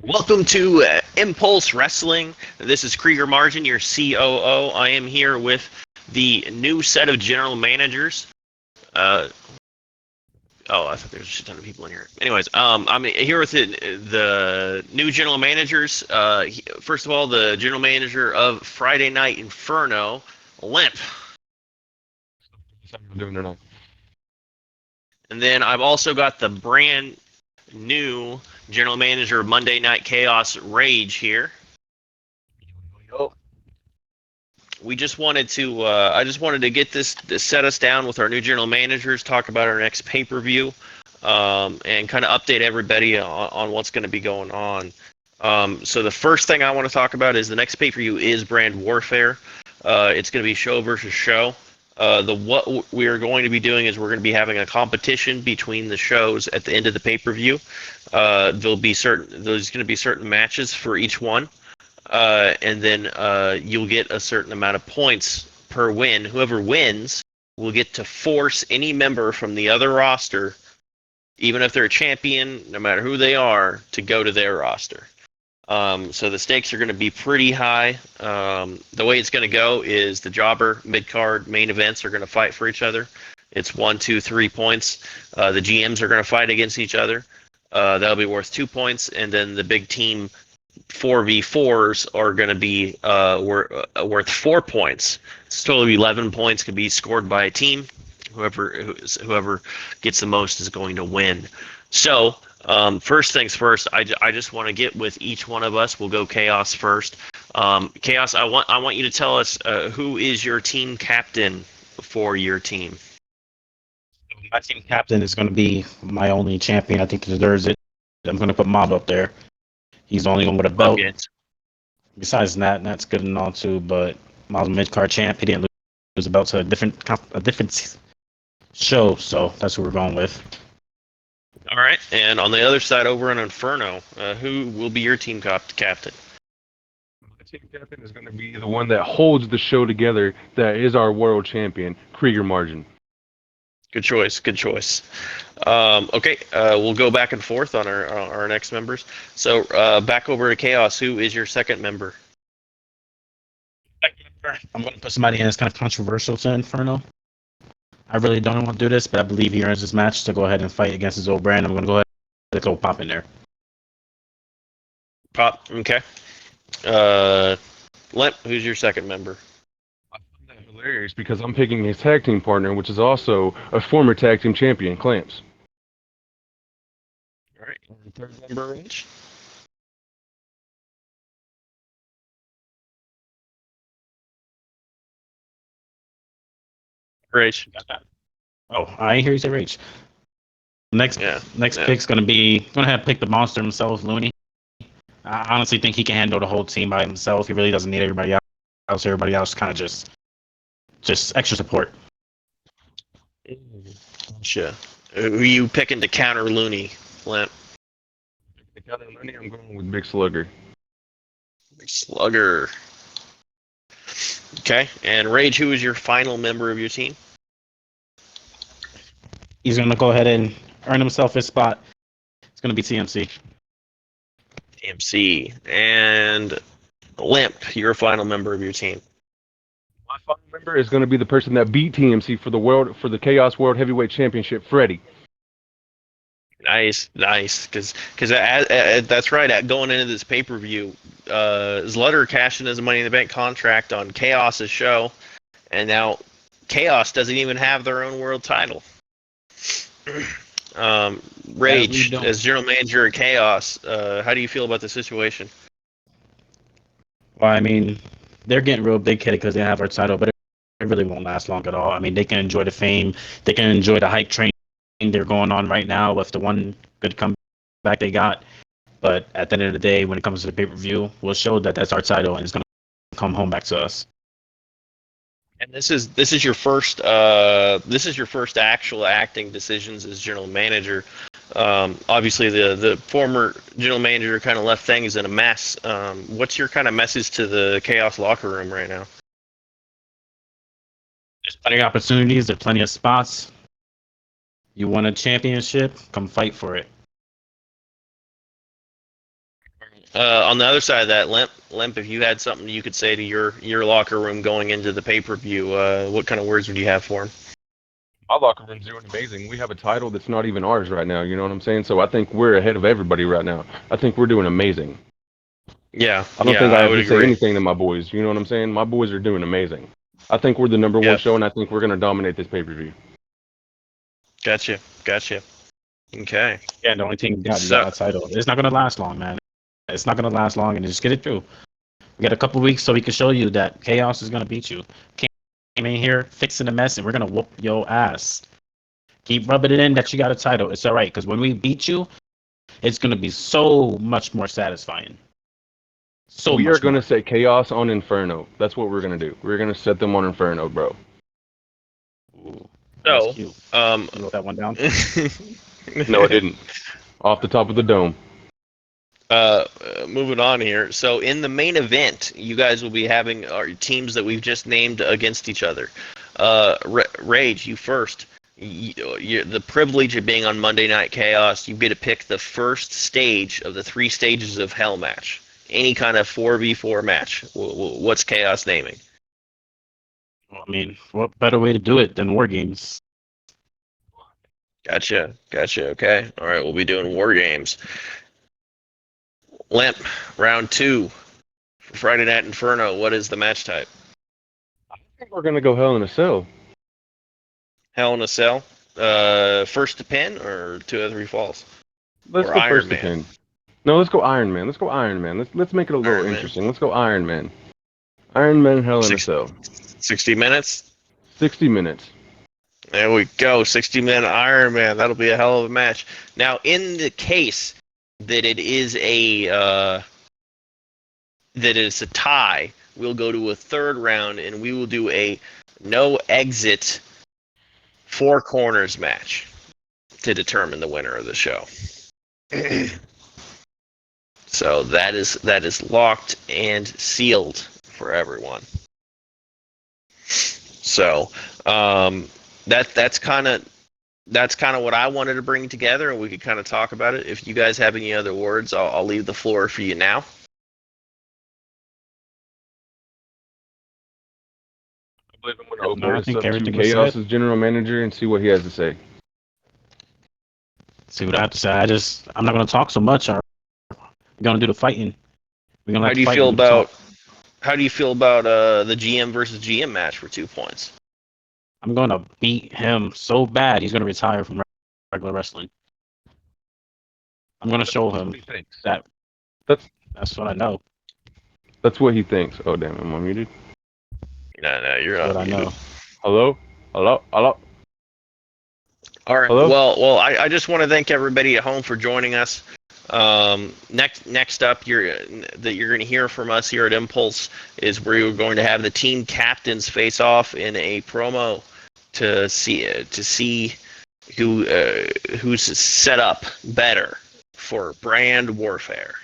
Welcome to Impulse Wrestling. This is Krieger Margin, your COO. I am here with the new set of general managers. I thought there was a shit ton of people in here. Anyways, I'm here with the new general managers. First of all, the general manager of Friday Night Inferno, Limp. And then I've also got the brand new general manager of Monday Night Chaos, Rage, here. We just wanted to, I just wanted to get this set us down with our new general managers, talk about our next pay-per-view, and kind of update everybody on what's going to be going on. So the first thing I want to talk about is the next pay-per-view is Brand Warfare. It's going to be show versus show. What we are going to be doing is we're going to be having a competition between the shows at the end of the pay-per-view. There's going to be certain matches for each one, and then you'll get a certain amount of points per win. Whoever wins will get to force any member from the other roster, even if they're a champion, no matter who they are, to go to their roster. So the stakes are going to be pretty high. The way it's going to go is the jobber, mid-card, main events are going to fight for each other. It's 1, 2, 3 points. The GMs are going to fight against each other. That'll be worth 2 points. And then the big team 4v4s are going to be worth 4 points. It's totally 11 points can be scored by a team. Whoever gets the most is going to win. So, first things first, I just want to get with each one of us. We'll go Chaos first. Chaos, I want you to tell us who is your team captain for your team. My team captain is going to be my only champion. I think he deserves it. I'm going to put Mob up there. He's the only one with a belt. Besides that, that's good and all too. But Mob's mid-card champ. He didn't lose a belt to a different show, so that's who we're going with. All right, and on the other side, over in Inferno, who will be your team captain? My team captain is going to be the one that holds the show together. That is our world champion, Krieger Margin. Good choice. Good choice. Okay, we'll go back and forth on our next members. So back over to Chaos. Who is your second member? I'm going to put somebody in that's kind of controversial to Inferno. I really don't want to do this, but I believe he earns this match to go ahead and fight against his old brand. I'm going to go ahead and throw Pop in there. Pop, okay. Limp, who's your second member? I find that hilarious because I'm picking his tag team partner, which is also a former tag team champion, Clamps. All right, and third member, Rage. Rage. Oh, I ain't hear you say Rage. Next pick's going to have pick the monster himself, Looney. I honestly think he can handle the whole team by himself. He really doesn't need everybody else. Everybody else kind of just extra support. Gotcha. Who are you picking to counter Looney, Limp? To counter Looney, I'm going with Big Slugger. Big Slugger. Okay, and Rage, who is your final member of your team? He's going to go ahead and earn himself his spot. It's going to be TMC. TMC. And Limp, your final member of your team. My final member is going to be the person that beat TMC for the Chaos World Heavyweight Championship, Freddie. Nice. Because that's right. Going into this pay-per-view, Zlutter cashed in his Money in the Bank contract on Chaos's show, and now Chaos doesn't even have their own world title. Rage, as general manager of Chaos, how do you feel about the situation? Well, I mean, they're getting real big-headed because they have our title, but it really won't last long at all. I mean, they can enjoy the fame. They can enjoy the hype train they're going on right now with the one good comeback they got. But at the end of the day, when it comes to the pay-per-view, we'll show that that's our title and it's going to come home back to us. And this is your first actual acting decisions as general manager. Obviously, the former general manager kind of left things in a mess. What's your kind of message to the Chaos locker room right now? There's plenty of opportunities. There's plenty of spots. You want a championship? Come fight for it. On the other side of that, Limp, if you had something you could say to your locker room going into the pay-per-view, what kind of words would you have for him? My locker room's doing amazing. We have a title that's not even ours right now. You know what I'm saying? So I think we're ahead of everybody right now. I think we're doing amazing. Yeah, I don't think I I have would to say agree. anything to my boys. You know what I'm saying? My boys are doing amazing. I think we're the number one show, and I think we're going to dominate this pay-per-view. Gotcha. Okay. Yeah, the only thing you got that title. It's not gonna last long, man. It's not gonna last long, and just get it through. We got a couple weeks so we can show you that Chaos is gonna beat you. Came in here fixing the mess, and we're gonna whoop your ass. Keep rubbing it in that you got a title. It's all right, because when we beat you, it's gonna be so much more satisfying. So we much are going more. to set Chaos on Inferno. That's what we're going to do. We're going to set them on Inferno, bro. Ooh, So, that's cute. You wrote that one down. No, I didn't. Off the top of the dome. Moving on here. So in the main event, you guys will be having our teams that we've just named against each other. Rage, you first. You're the privilege of being on Monday Night Chaos. You get to pick the first stage of the 3 stages of Hell match. Any kind of 4v4 match. What's Chaos naming? I mean, what better way to do it than War Games? Gotcha. Okay. All right, we'll be doing War Games. Limp, round 2 for Friday Night Inferno. What is the match type? I think we're going to go Hell in a Cell. Hell in a Cell. First to pin or 2 or 3 falls? Let's go first to pin. No, let's go Iron Man. Let's make it a little interesting. Let's go Iron Man. Iron Man Hell in a Cell. 60 minutes? 60 minutes. There we go. 60-minute Iron Man. That'll be a hell of a match. Now, in the case that it is a tie, we'll go to a 3rd round and we will do a no exit 4 corners match to determine the winner of the show. So that is locked and sealed for everyone. So that's kind of what I wanted to bring together, and we could kind of talk about it. If you guys have any other words, I'll leave the floor for you now. I believe I'm going to open I think everything to Chaos's general manager and see what he has to say. See what I have to say. I'm not going to talk so much. We're going to do the fighting. We're going to How do you feel about the GM versus GM match for 2 points? I'm going to beat him so bad he's going to retire from regular wrestling. I'm going to show him that. That's what I know. That's what he thinks. Oh, damn. Am I muted? No, you're not. What I know. Hello? All right. Hello? Well, I just want to thank everybody at home for joining us. Next up, you're going to hear from us here at Impulse is where you're going to have the team captains face off in a promo to see who's set up better for brand warfare.